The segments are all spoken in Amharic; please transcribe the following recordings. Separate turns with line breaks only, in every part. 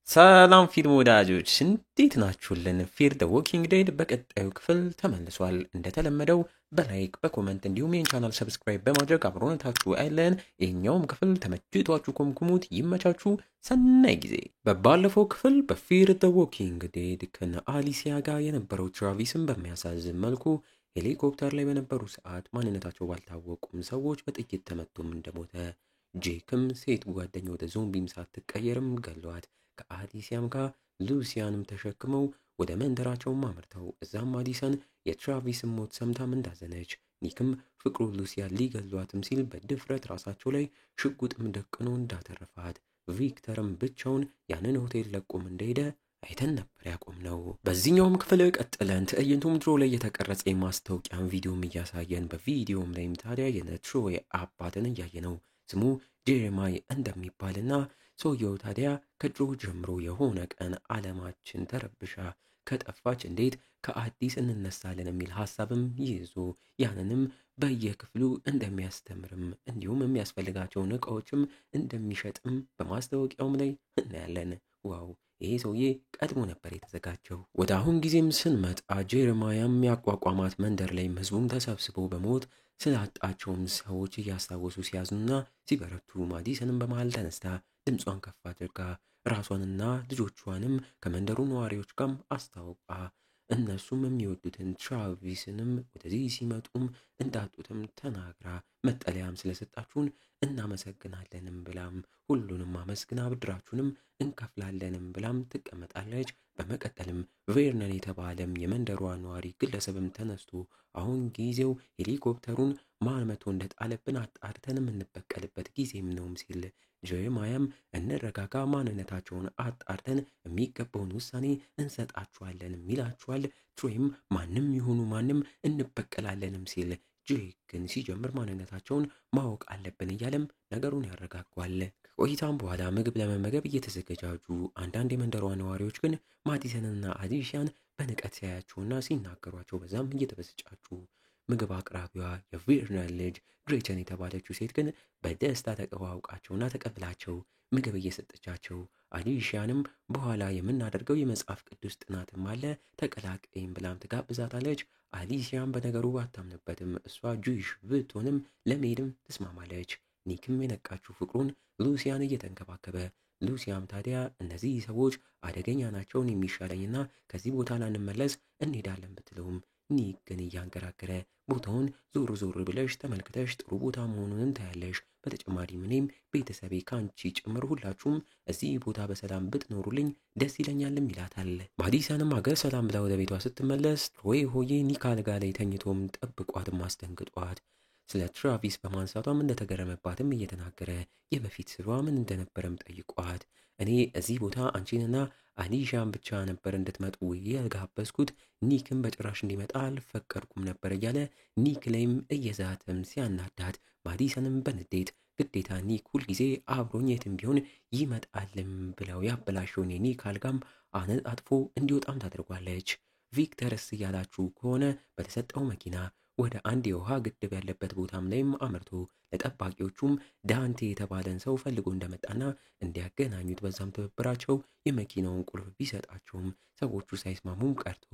ሰላም ፊልም ወዳጆች እንዴት ናችሁልን? ፊር ዘ ዎኪንግ ዴድ በቀጣዩ ክፍል ተመልሷል። እንደተለመደው በላይክ በኮመንት እንዲሁም ይህን ቻናል ሰብስክራይብ በማድረግ አብሮነታችሁ አይለን። ይህኛውም ክፍል ተመችቷችሁ ኮምኩሙት። ይመቻችሁ። ሰናይ ጊዜ። በባለፈው ክፍል በፊር ዘ ዎኪንግ ዴድ ከነ አሊሲያ ጋር የነበረው ትራቪስን በሚያሳዝን መልኩ ሄሊኮፕተር ላይ በነበሩ ሰዓት ማንነታቸው ባልታወቁም ሰዎች በጥይት ተመቶም እንደሞተ፣ ጄክም ሴት ጓደኛ ወደ ዞምቢም ሳትቀየርም ገለዋት። ከአሊሲያም ጋር ሉሲያንም ተሸክመው ወደ መንደራቸውም አምርተው እዛም አሊሰን የትራቪስን ሞት ሰምታም እንዳዘነች፣ ኒክም ፍቅሩ ሉሲያን ሊገሏትም ሲል በድፍረት ራሳቸው ላይ ሽጉጥም ደቅኖ እንዳተረፋት፣ ቪክተርም ብቻውን ያንን ሆቴል ለቆም እንደሄደ አይተን ነበር ያቆምነው። በዚህኛውም ክፍል ቀጥለን ትዕይንቱም ድሮ ላይ የተቀረጸ የማስታወቂያን ቪዲዮም እያሳየን በቪዲዮም ላይም ታዲያ የትሮይ አባትን እያየ ነው። ስሙ ጄሬማይ እንደሚባልና ሰውየው ታዲያ ከድሮ ጀምሮ የሆነ ቀን ዓለማችን ተረብሻ ከጠፋች እንዴት ከአዲስ እንነሳለን የሚል ሀሳብም ይዞ ያንንም በየክፍሉ እንደሚያስተምርም እንዲሁም የሚያስፈልጋቸውን እቃዎችም እንደሚሸጥም በማስታወቂያውም ላይ እናያለን። ዋው! ይሄ ሰውዬ ቀድሞ ነበር የተዘጋጀው። ወደ አሁን ጊዜም ስንመጣ ጄሬማያም ያቋቋማት መንደር ላይም ህዝቡም ተሰብስቦ በሞት ስላጣቸውም ሰዎች እያስታወሱ ሲያዝኑና ሲበረቱ፣ ማዲሰንም በመሃል ተነስታ ድምጿን ከፍ አድርጋ ራሷንና ልጆቿንም ከመንደሩ ነዋሪዎች ጋርም አስታውቃ እነሱም የሚወዱትን ትራቪስንም ወደዚህ ሲመጡም እንዳጡትም ተናግራ መጠለያም ስለሰጣችሁን እናመሰግናለንም ብላም ሁሉንም አመስግና ብድራችሁንም እንከፍላለንም ብላም ትቀመጣለች። በመቀጠልም ቬርነን የተባለም የመንደሯ ነዋሪ ግለሰብም ተነስቶ አሁን ጊዜው ሄሊኮፕተሩን ማን መቶ እንደጣለብን አጣርተን የምንበቀልበት ጊዜም ነውም ሲል፣ ጄሬማያም እንረጋጋ፣ ማንነታቸውን አጣርተን የሚገባውን ውሳኔ እንሰጣችኋለንም ይላችኋል። ትሮይም ማንም ይሁኑ ማንም እንበቀላለንም ሲል፣ ጄክ ግን ሲጀምር ማንነታቸውን ማወቅ አለብን እያለም ነገሩን ያረጋጓል። ከቆይታም በኋላ ምግብ ለመመገብ እየተዘገጃጁ አንዳንድ የመንደሯ ነዋሪዎች ግን ማዲሰንና አሊሲያን በንቀት ሲያያቸውና ሲናገሯቸው በዛም እየተበስጫጩ፣ ምግብ አቅራቢዋ የቬርነን ልጅ ግሬቸን የተባለችው ሴት ግን በደስታ ተቀዋውቃቸውና ተቀብላቸው ምግብ እየሰጠቻቸው፣ አሊሲያንም በኋላ የምናደርገው የመጽሐፍ ቅዱስ ጥናትም አለ ተቀላቀይም ብላም ትጋብዛታለች። አሊሲያም በነገሩ ባታምንበትም እሷ ጁይሽ ብትሆንም ለመሄድም ትስማማለች። ኒክም የነቃችው ፍቅሩን ሉሲያን እየተንከባከበ፣ ሉሲያም ታዲያ እነዚህ ሰዎች አደገኛ ናቸውን የሚሻለኝና ከዚህ ቦታ ላንመለስ እንሄዳለን ብትለውም፣ ኒክ ግን እያንገራገረ ቦታውን ዞር ዞር ብለሽ ተመልክተሽ ጥሩ ቦታ መሆኑን ታያለሽ። በተጨማሪም እኔም ቤተሰቤ ካንቺ ጭምር ሁላችሁም እዚህ ቦታ በሰላም ብትኖሩልኝ ደስ ይለኛልም ይላታል። ማዲሰንም አገር ሰላም ብላ ወደ ቤቷ ስትመለስ ትሮይ ሆዬ ኒክ አልጋ ላይ ተኝቶም ጠብቋትም አስደንግጧት ስለ ትራቪስ በማንሳቷም እንደተገረመባትም እየተናገረ የበፊት ስሯ ምን እንደነበረም ጠይቋት፣ እኔ እዚህ ቦታ አንቺንና አሊሻን ብቻ ነበር እንድትመጡ የጋበዝኩት፣ ኒክም በጭራሽ እንዲመጣ አልፈቀድኩም ነበር እያለ ኒክ ላይም እየዛተም ሲያናዳት፣ ማዲሰንም በንዴት ግዴታ ኒክ ሁልጊዜ አብሮኝ የትም ቢሆን ይመጣልም ብለው ያበላሸውን የኒክ አልጋም አነጣጥፎ እንዲወጣም ታደርጓለች። ቪክተርስ እያላችሁ ከሆነ በተሰጠው መኪና ወደ አንድ የውሃ ግድብ ያለበት ቦታም ላይም አመርቶ ለጠባቂዎቹም ዳንቴ የተባለን ሰው ፈልጎ እንደመጣና እንዲያገናኙት በዛም ትብብራቸው የመኪናውን ቁልፍ ቢሰጣቸውም ሰዎቹ ሳይስማሙም ቀርቶ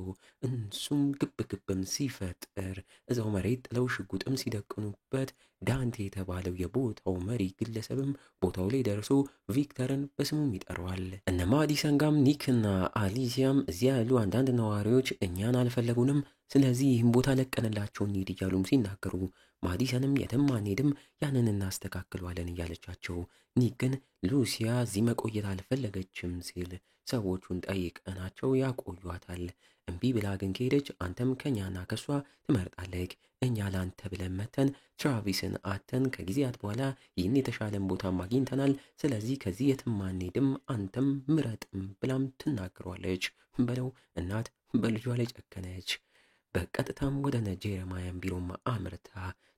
እንሱም ግብግብም ሲፈጥር እዛው መሬት ጥለው ሽጉጥም ሲደቅኑበት ዳንቴ የተባለው የቦታው መሪ ግለሰብም ቦታው ላይ ደርሶ ቪክተርን በስሙም ይጠራዋል። እነ ማዲሰን ጋም ኒክና አሊሲያም እዚያ ያሉ አንዳንድ ነዋሪዎች እኛን አልፈለጉንም፣ ስለዚህ ይህም ቦታ ለቀንላቸው እንሂድ እያሉም ሲናገሩ፣ ማዲሰንም የትም አንሄድም ያንን እናስተካክሏለን እያለቻቸው፣ ኒክ ግን ሉሲያ እዚህ መቆየት አልፈለገችም ሲል ሰዎቹን ጠይቀናቸው ያቆዩታል። እምቢ ብላ ግን ከሄደች አንተም ከኛና ከሷ ትመርጣለህ፣ እኛ ላንተ ብለን መተን ትራቪስን አተን ከጊዜያት በኋላ ይህን የተሻለን ቦታም አግኝተናል፣ ስለዚህ ከዚህ የትም አንሄድም አንተም ምረጥም ብላም ትናገሯለች። በለው እናት በልጇ ላይ ጨከነች። በቀጥታም ወደ ጄሬማያን ቢሮም አምርታ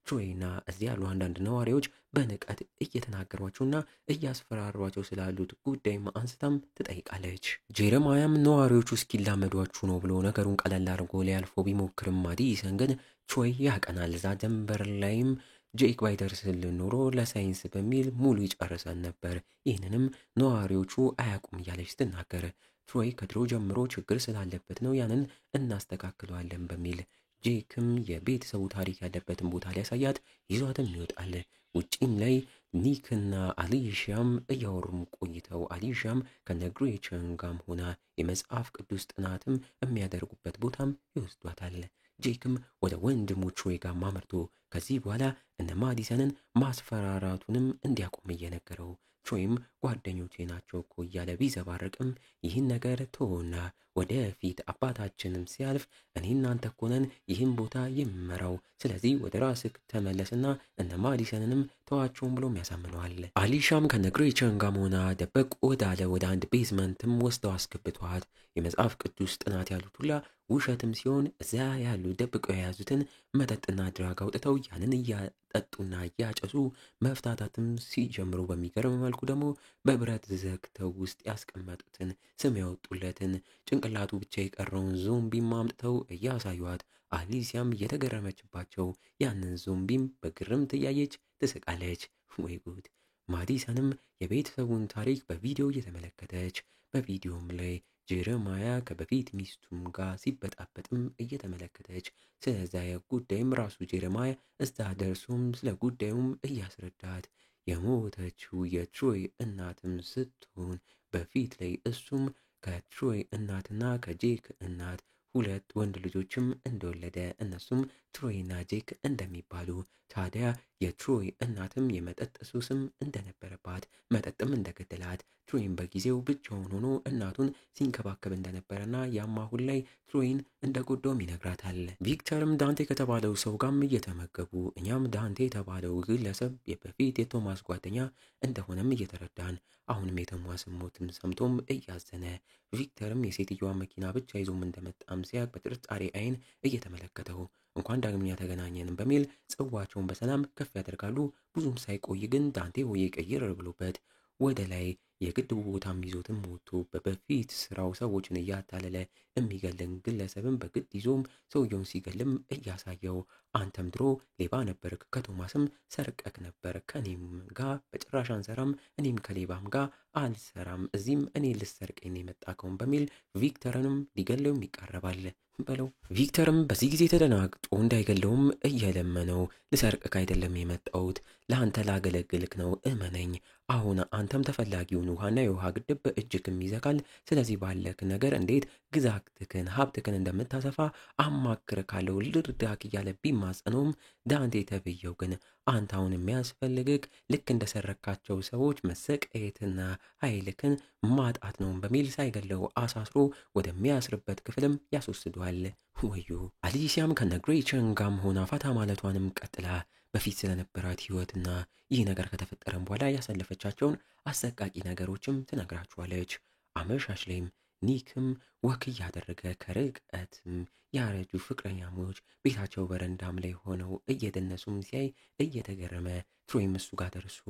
ትሮይና እዚህ ያሉ አንዳንድ ነዋሪዎች በንቀት እየተናገሯቸውና እያስፈራሯቸው ስላሉት ጉዳይም አንስታም ትጠይቃለች። ጄሬማያም ነዋሪዎቹ እስኪላመዷችሁ ነው ብሎ ነገሩን ቀለል አድርጎ ሊያልፎ ቢሞክርም ማዲሰን ግን ትሮይ ያቀናል። እዛ ደንበር ላይም ጄክ ባይደርስልን ኖሮ ለሳይንስ በሚል ሙሉ ይጨርሰን ነበር። ይህንንም ነዋሪዎቹ አያውቁም እያለች ስትናገር፣ ትሮይ ከድሮ ጀምሮ ችግር ስላለበት ነው ያንን እናስተካክለዋለን በሚል ጄክም የቤተሰቡ ታሪክ ያለበትን ቦታ ሊያሳያት ይዟትም ይወጣል። ውጪም ላይ ኒክና አሊሻም እያወሩም ቆይተው አሊሻም ከነግሬቸን ጋም ሆና የመጽሐፍ ቅዱስ ጥናትም የሚያደርጉበት ቦታም ይወስዷታል። ጄክም ወደ ወንድሙ ትሮይ ጋር አምርቶ ከዚህ በኋላ እነ ማዲሰንን ማስፈራራቱንም እንዲያቆም እየነገረው፣ ትሮይም ጓደኞቼ ናቸው እኮ እያለ ቢዘባርቅም ይህን ነገር ተወና ወደፊት አባታችንም ሲያልፍ እኔ እናንተ እኮ ነን ይህን ቦታ የምመራው፣ ስለዚህ ወደ ራስህ ተመለስና እነ ማዲሰንንም ተዋቸውን ብሎም ያሳምነዋል። አሊሻም ከነግሬቸን ጋር ሆና ደበቅ ወዳለ ወደ አንድ ቤዝመንትም ወስደው አስገብተዋት የመጽሐፍ ቅዱስ ጥናት ያሉት ሁላ ውሸትም ሲሆን እዛ ያሉ ደብቀው የያዙትን መጠጥና ድራግ አውጥተው ያንን እያጠጡና እያጨሱ መፍታታትም ሲጀምሩ በሚገርም መልኩ ደግሞ በብረት ዘግተው ውስጥ ያስቀመጡትን ስም ያወጡለትን ጭንቅላቱ ብቻ የቀረውን ዞምቢም አምጥተው እያሳዩት፣ አሊሲያም እየተገረመችባቸው ያንን ዞምቢም በግርምት እያየች ትስቃለች። ወይ ጉድ! ማዲሰንም የቤተሰቡን ታሪክ በቪዲዮ እየተመለከተች በቪዲዮም ላይ ጄረማያ ከበፊት ሚስቱም ጋር ሲበጣበጥም እየተመለከተች ስለዛ ጉዳይም ራሱ ጄረማያ እዛ ደርሶም ስለ ጉዳዩም እያስረዳት የሞተችው የትሮይ እናትም ስትሆን በፊት ላይ እሱም ከትሮይ እናትና ከጄክ እናት ሁለት ወንድ ልጆችም እንደወለደ እነሱም ትሮይና ጄክ እንደሚባሉ፣ ታዲያ የትሮይ እናትም የመጠጥ ሱስም እንደነበረባት መጠጥም እንደገደላት፣ ትሮይን በጊዜው ብቻውን ሆኖ እናቱን ሲንከባከብ እንደነበረና ያም አሁን ላይ ትሮይን እንደጎዳውም ይነግራታል። ቪክተርም ዳንቴ ከተባለው ሰው ጋርም እየተመገቡ እኛም ዳንቴ የተባለው ግለሰብ በፊት የቶማስ ጓደኛ እንደሆነም እየተረዳን አሁንም የቶማስ ሞትም ሰምቶም እያዘነ ቪክተርም የሴትዮዋ መኪና ብቻ ይዞም እንደመጣም ሲያቅ በጥርጣሬ አይን እየተመለከተው እንኳን ዳግመኛ ተገናኘንም በሚል ጽዋቸውን በሰላም ከፍ ያደርጋሉ። ብዙም ሳይቆይ ግን ዳንቴ ሆዬ ቀይር ብሎበት ወደ ላይ የግድቡ ቦታም ይዞትም ወጥቶ በፊት ስራው ሰዎችን እያታለለ የሚገልን ግለሰብን በግድ ይዞም ሰውየውን ሲገልም እያሳየው፣ አንተም ድሮ ሌባ ነበርክ፣ ከቶማስም ሰርቀክ ነበር፣ ከኔም ጋር በጭራሽ አንሰራም፣ እኔም ከሌባም ጋር አልሰራም፣ እዚህም እኔ ልሰርቀኝ የመጣከውን በሚል ቪክተርንም ሊገለውም ይቃረባል በለው። ቪክተርም በዚህ ጊዜ ተደናግጦ እንዳይገለውም እየለመነው፣ ልሰርቅክ አይደለም የመጣሁት ለአንተ ላገለግልክ ነው፣ እመነኝ። አሁን አንተም ተፈላጊውን ውሃና የውሃ ግድብ በእጅክም ይዘካል። ስለዚህ ባለክ ነገር እንዴት ግዛትክን ሀብትክን እንደምታሰፋ አማክርካለሁ፣ ልርዳክ እያለ ቢማጸነውም ዳንቴ ተብየው ግን አንተ አሁን የሚያስፈልግክ ልክ እንደሰረካቸው ሰዎች መሰቃየትና ኃይልክን ማጣት ነው በሚል ሳይገለው አሳስሮ ወደሚያስርበት ክፍልም ያስወስዷል። ወዩ! አሊሲያም ከነግሬቸን ጋም ሆና ፋታ ማለቷንም ቀጥላ በፊት ስለነበራት ህይወትና ይህ ነገር ከተፈጠረም በኋላ ያሳለፈቻቸውን አሰቃቂ ነገሮችም ትነግራችኋለች። አመሻሽ ላይም ኒክም ወክ እያደረገ ከርቀትም ያረጁ ፍቅረኛሞች ቤታቸው በረንዳም ላይ ሆነው እየደነሱም ሲያይ እየተገረመ ትሮይም እሱ ጋር ደርሶ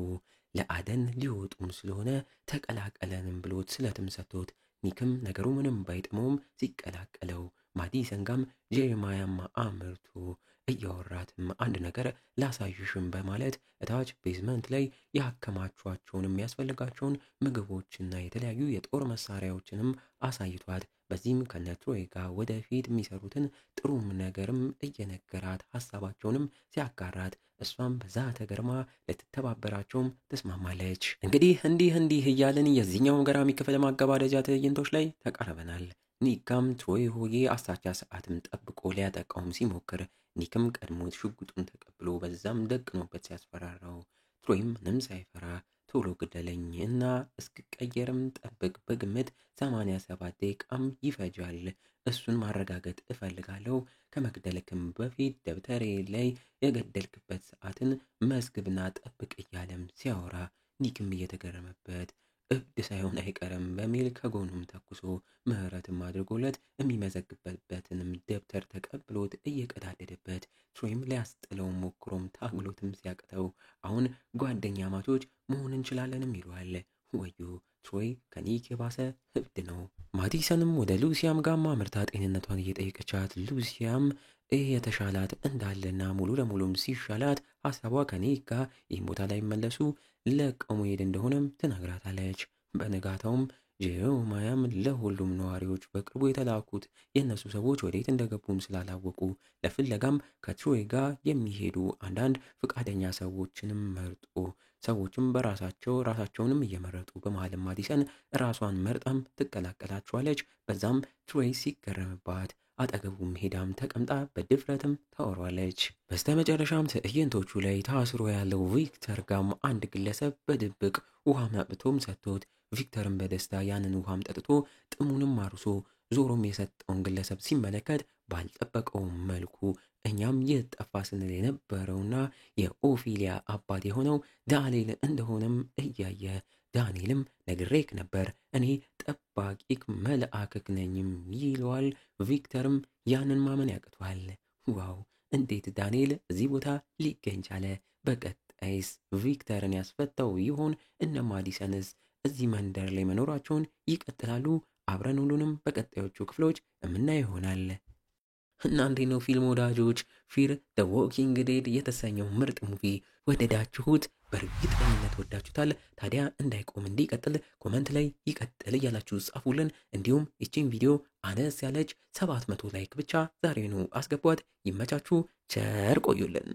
ለአደን ሊወጡም ስለሆነ ተቀላቀለንም ብሎት ስለትም ሰጥቶት ኒክም ነገሩ ምንም ባይጥመውም ሲቀላቀለው ማዲሰን ጋም ጄሬማያማ አምርቶ እያወራትም አንድ ነገር ላሳይሽም በማለት እታች ቤዝመንት ላይ ያከማቿቸውን የሚያስፈልጋቸውን ምግቦችና የተለያዩ የጦር መሳሪያዎችንም አሳይቷት በዚህም ከነትሮይ ጋር ወደፊት የሚሰሩትን ጥሩም ነገርም እየነገራት ሀሳባቸውንም ሲያጋራት እሷም በዛ ተገርማ ልትተባበራቸውም ተስማማለች። እንግዲህ እንዲህ እያልን የዚህኛውን ገራሚ ክፍል ማገባደጃ ትዕይንቶች ላይ ተቃርበናል። ኒካም ትሮይ ሆዬ አሳቻ ሰዓትም ጠብቆ ሊያጠቃውም ሲሞክር ኒክም ቀድሞት ሽጉጡን ተቀብሎ በዛም ደቅኖበት ሲያስፈራራው ትሮይም ምንም ሳይፈራ ቶሎ ግደለኝ እና እስክቀየርም ጠብቅ፣ በግምት 87 ደቂቃም ይፈጃል፣ እሱን ማረጋገጥ እፈልጋለሁ፣ ከመግደልክም በፊት ደብተሬ ላይ የገደልክበት ሰዓትን መዝግብና ጠብቅ እያለም ሲያወራ ኒክም እየተገረመበት እብድ ሳይሆን አይቀርም በሚል ከጎኑም ተኩሶ ምህረትም አድርጎለት የሚመዘግበትንም ደብተር ተቀብሎት እየቀዳደደበት ትሮይም ሊያስጥለው ሞክሮም ታግሎትም ሲያቅተው አሁን ጓደኛ ማቾች መሆን እንችላለንም ይለዋል። ወዩ! ትሮይ ከኒክ የባሰ እብድ ነው። ማዲሰንም ወደ ሉሲያም ጋር ማምርታ ጤንነቷን እየጠየቀቻት ሉሲያም የተሻላት እንዳለና ሙሉ ለሙሉም ሲሻላት ሀሳቧ ከኔ ጋር ይህን ቦታ ላይ መለሱ ለቀው መሄድ እንደሆነም ትነግራታለች። በነጋታውም ጄሮማያም ለሁሉም ነዋሪዎች በቅርቡ የተላኩት የእነሱ ሰዎች ወዴት እንደገቡም ስላላወቁ ለፍለጋም ከትሮይ ጋር የሚሄዱ አንዳንድ ፈቃደኛ ሰዎችንም መርጦ ሰዎችም ራሳቸውንም እየመረጡ በመሀልም ማዲሰን ራሷን መርጣም ትቀላቀላቸዋለች። በዛም ትሮይ ሲገረምባት አጠገቡም ሄዳም ተቀምጣ በድፍረትም ታወራለች። በስተመጨረሻም ትዕይንቶቹ ላይ ታስሮ ያለው ቪክተር ጋም አንድ ግለሰብ በድብቅ ውሃ አምጥቶም ሰጥቶት ቪክተርን በደስታ ያንን ውሃም ጠጥቶ ጥሙንም አርሶ ዞሮም የሰጠውን ግለሰብ ሲመለከት ባልጠበቀው መልኩ እኛም የጠፋ ስንል የነበረውና የኦፊሊያ አባት የሆነው ዳንኤል እንደሆነም እያየ ዳንኤልም ነግሬክ ነበር እኔ ጠባቂክ መልአክክ ነኝም ይለዋል። ቪክተርም ያንን ማመን ያቅቷል። ዋው እንዴት ዳንኤል እዚህ ቦታ ሊገኝ ቻለ? በቀጣይስ ቪክተርን ያስፈታው ይሆን? እነ ማዲሰንስ እዚህ መንደር ላይ መኖራቸውን ይቀጥላሉ? አብረን ሁሉንም በቀጣዮቹ ክፍሎች የምናየው ይሆናል። እና እንዴት ነው ፊልም ወዳጆች? ፊር ዘ ዎኪንግ ዴድ የተሰኘው ምርጥ ሙቪ ወደዳችሁት? በእርግጠኝነት ወዳችሁታል። ታዲያ እንዳይቆም እንዲቀጥል ኮመንት ላይ ይቀጥል እያላችሁ ጻፉልን። እንዲሁም ይቺን ቪዲዮ አነስ ያለች 700 ላይክ ብቻ ዛሬ ነው አስገቧት። ይመቻችሁ። ቸር ቆዩልን።